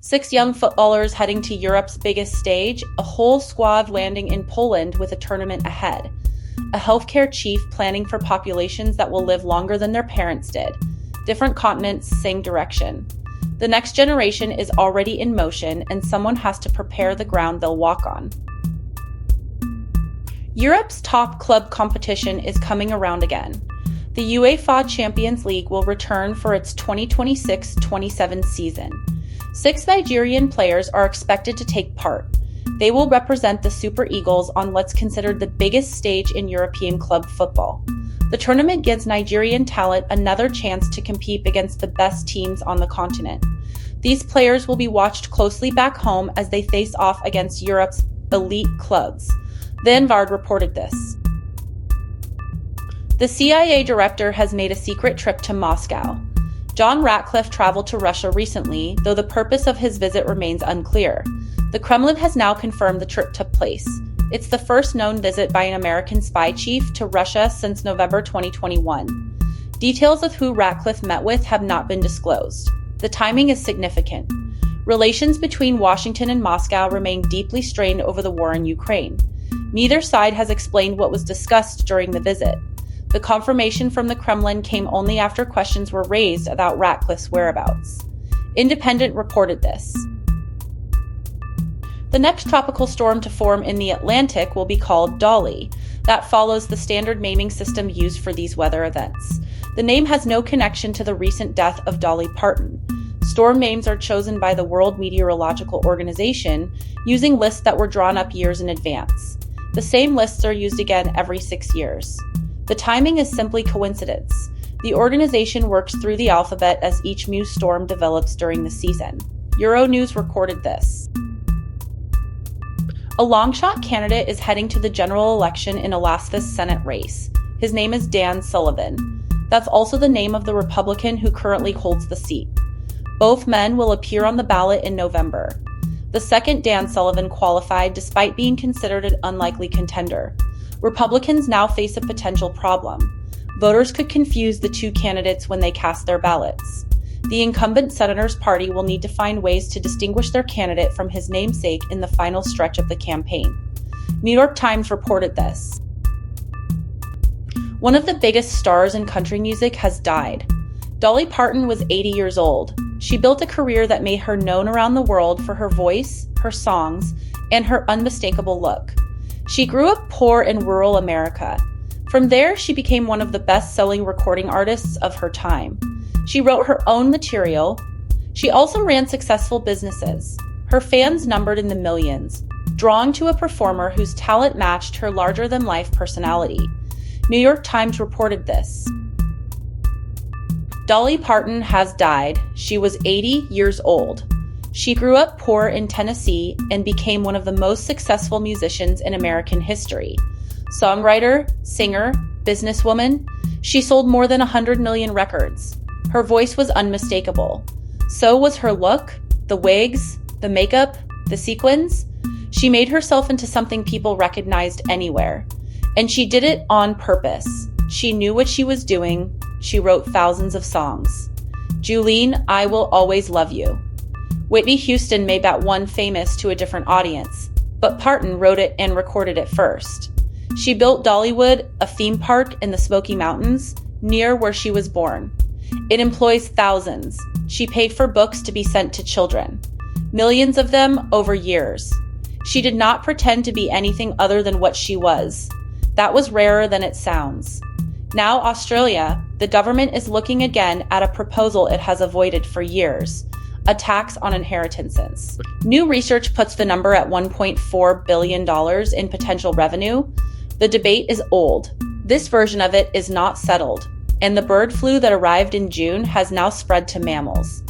6 young footballers heading to Europe's biggest stage, a whole squad landing in Poland with a tournament ahead, a healthcare chief planning for populations that will live longer than their parents did, different continents, same direction. The next generation is already in motion, and someone has to prepare the ground they'll walk on. Europe's top club competition is coming around again. The UEFA Champions League will return for its 2026-27 season. 6 Nigerian players are expected to take part. They will represent the Super Eagles on what's considered the biggest stage in European club football. The tournament gives Nigerian talent another chance to compete against the best teams on the continent. These players will be watched closely back home as they face off against Europe's elite clubs. Vanguard reported this. The CIA director has made a secret trip to Moscow. John Ratcliffe traveled to Russia recently, though the purpose of his visit remains unclear. The Kremlin has now confirmed the trip took place. It's the first known visit by an American spy chief to Russia since November 2021. Details of who Ratcliffe met with have not been disclosed. The timing is significant. Relations between Washington and Moscow remain deeply strained over the war in Ukraine. Neither side has explained what was discussed during the visit. The confirmation from the Kremlin came only after questions were raised about Ratcliffe's whereabouts. Independent reported this. The next tropical storm to form in the Atlantic will be called Dolly. That follows the standard naming system used for these weather events. The name has no connection to the recent death of Dolly Parton. Storm names are chosen by the World Meteorological Organization using lists that were drawn up years in advance. The same lists are used again every 6 years. The timing is simply coincidence. The organization works through the alphabet as each new storm develops during the season. Euronews recorded this. A long-shot candidate is heading to the general election in Alaska's Senate race. His name is Dan Sullivan. That's also the name of the Republican who currently holds the seat. Both men will appear on the ballot in November. The second Dan Sullivan qualified despite being considered an unlikely contender. Republicans now face a potential problem. Voters could confuse the two candidates when they cast their ballots. The incumbent senator's party will need to find ways to distinguish their candidate from his namesake in the final stretch of the campaign. New York Times reported this. One of the biggest stars in country music has died. Dolly Parton was 80 years old. She built a career that made her known around the world for her voice, her songs, and her unmistakable look. She grew up poor in rural America. From there, she became one of the best-selling recording artists of her time. She wrote her own material. She also ran successful businesses. Her fans numbered in the millions, drawn to a performer whose talent matched her larger-than-life personality. New York Times reported this. Dolly Parton has died. She was 80 years old. She grew up poor in Tennessee and became one of the most successful musicians in American history. Songwriter, singer, businesswoman, she sold more than 100 million records. Her voice was unmistakable. So was her look, the wigs, the makeup, the sequins. She made herself into something people recognized anywhere. And she did it on purpose. She knew what she was doing. She wrote thousands of songs. Julene, I Will Always Love You. Whitney Houston made that one famous to a different audience, but Parton wrote it and recorded it first. She built Dollywood, a theme park in the Smoky Mountains, near where she was born. It employs thousands. She paid for books to be sent to children. Millions of them over years. She did not pretend to be anything other than what she was. That was rarer than it sounds. Now Australia, the government is looking again at a proposal it has avoided for years. A tax on inheritances. New research puts the number at $1.4 billion in potential revenue. The debate is old. This version of it is not settled, and the bird flu that arrived in June has now spread to mammals.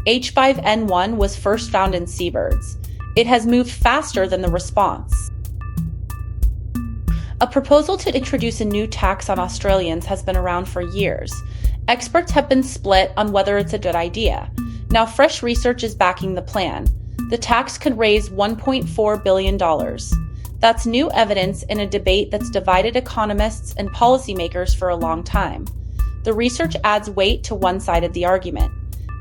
H5N1 was first found in seabirds. It has moved faster than the response. A proposal to introduce a new tax on Australians has been around for years. Experts have been split on whether it's a good idea. Now fresh research is backing the plan. The tax could raise $1.4 billion. That's new evidence in a debate that's divided economists and policymakers for a long time. The research adds weight to one side of the argument.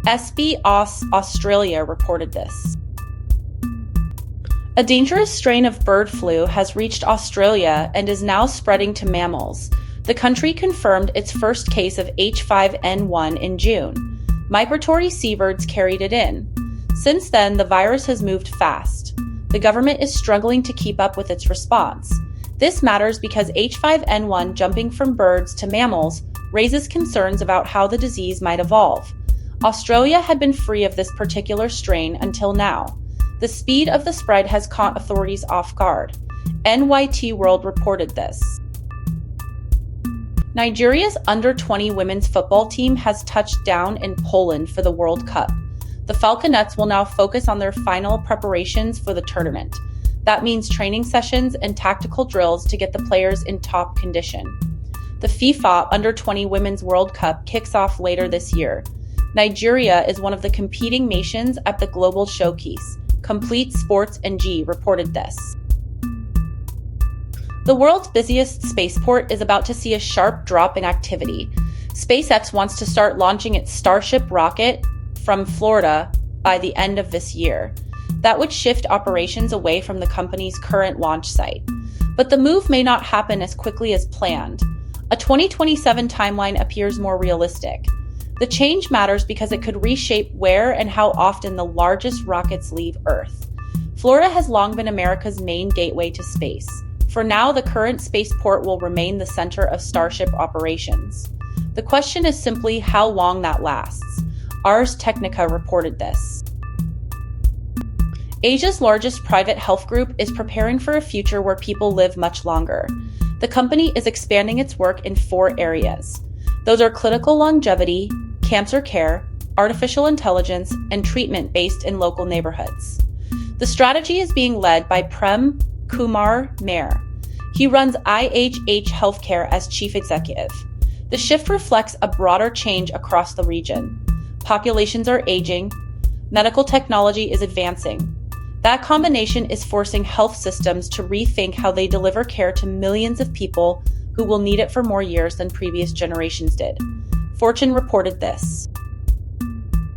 SBS Australia reported this. A dangerous strain of bird flu has reached Australia and is now spreading to mammals. The country confirmed its first case of H5N1 in June. Migratory seabirds carried it in. Since then, the virus has moved fast. The government is struggling to keep up with its response. This matters because H5N1 jumping from birds to mammals raises concerns about how the disease might evolve. Australia had been free of this particular strain until now. The speed of the spread has caught authorities off guard. NYT World reported this. Nigeria's under-20 women's football team has touched down in Poland for the World Cup. The Falconets will now focus on their final preparations for the tournament. That means training sessions and tactical drills to get the players in top condition. The FIFA Under-20 Women's World Cup kicks off later this year. Nigeria is one of the competing nations at the global showcase. Complete Sports and G reported this. The world's busiest spaceport is about to see a sharp drop in activity. SpaceX wants to start launching its Starship rocket from Florida by the end of this year. That would shift operations away from the company's current launch site. But the move may not happen as quickly as planned. A 2027 timeline appears more realistic. The change matters because it could reshape where and how often the largest rockets leave Earth. Florida has long been America's main gateway to space. For now, the current spaceport will remain the center of Starship operations. The question is simply how long that lasts. Ars Technica reported this. Asia's largest private health group is preparing for a future where people live much longer. The company is expanding its work in 4 areas. Those are clinical longevity, cancer care, artificial intelligence, and treatment based in local neighborhoods. The strategy is being led by Prem Kumar Nair. He runs IHH Healthcare as chief executive. The shift reflects a broader change across the region. Populations are aging, medical technology is advancing. That combination is forcing health systems to rethink how they deliver care to millions of people who will need it for more years than previous generations did. Fortune reported this.